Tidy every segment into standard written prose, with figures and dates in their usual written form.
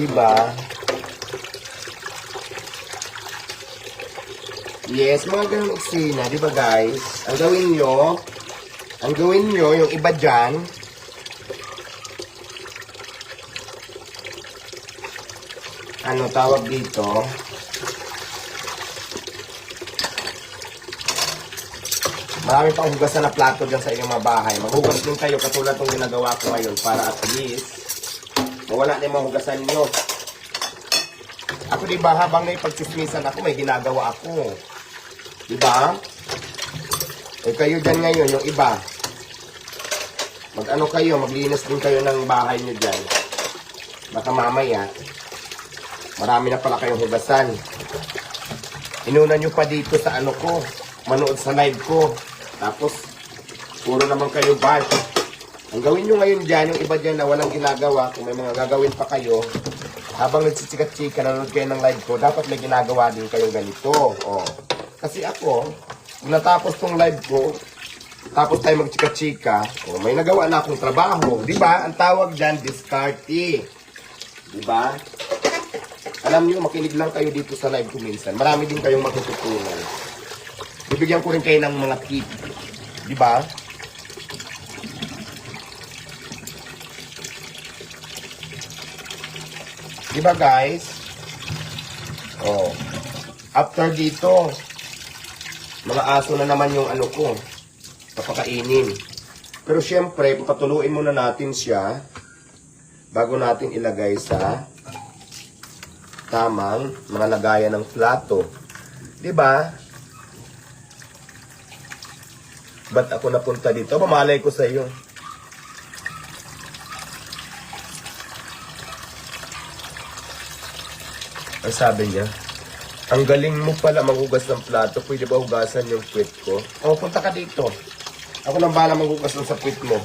Diba? Yes, mga ganun eksena, di ba guys? Ang gawin nyo, yung iba dyan, ano tawag dito? Marami pang hugasan na plato dyan sa inyong mga bahay. Maghugas din kayo katulad ng ginagawa ko ngayon para at least mawala na yung mga hugasan nyo. Ako diba, habang naipagchismisan ako, may ginagawa ako. Diba? Eh kayo dyan ngayon, yung iba. Mag-ano kayo, maglinis din kayo ng bahay nyo dyan. Baka mamaya, marami na pala kayong hugasan. Inuna nyo pa dito sa ano ko, manood sa live ko. Tapos, puro naman kayo bash. Ang gawin nyo ngayon dyan, yung iba dyan na walang ginagawa, kung may mga gagawin pa kayo, habang nagsichika-chika, nanonood kayo ng live ko, dapat may ginagawa din kayong ganito. Oh. Kasi ako, kung natapos tong live ko, tapos tayo magchika-chika, oh, may nagawa na akong trabaho. Diba? Ang tawag dyan, discarte. Diba? Alam nyo, makinig lang kayo dito sa live ko minsan. Marami din kayong matututunan. Bibigyan ko rin kayo ng mga tip. Diba? Diba guys? Oh. After dito, mga aso na naman yung ano ko. Papakainin. Pero syempre, papatuluin muna natin siya bago natin ilagay sa tamang mga lagayan ng plato. Diba? Ba't ako napunta dito? Mamalay ko sa iyo. Ang sabi niya, ang galing mo pala maghugas ng plato. Pwede ba hugasan yung puwet ko? O, punta ka dito. Ako nang bahala maghugas ng sa puwet mo.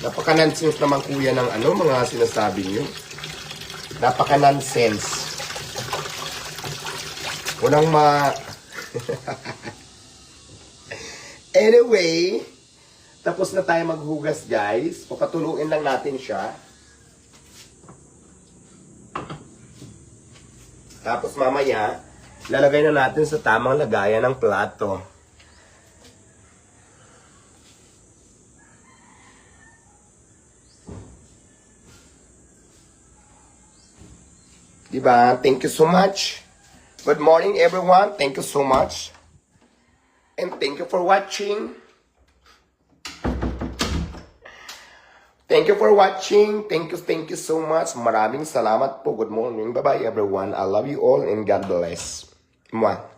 Napaka-nonsense naman kuya ng ano, mga sinasabi niyo. Napaka-nonsense. Unang Anyway, tapos na tayo maghugas guys. Papatuluin lang natin siya. Tapos mamaya, lalagay na natin sa tamang lagayan ng plato. Diba? Thank you so much. Good morning everyone. Thank you so much. And thank you for watching. Thank you for watching. Thank you so much. Maraming salamat po. Good morning. Bye-bye everyone. I love you all and God bless. Mwah.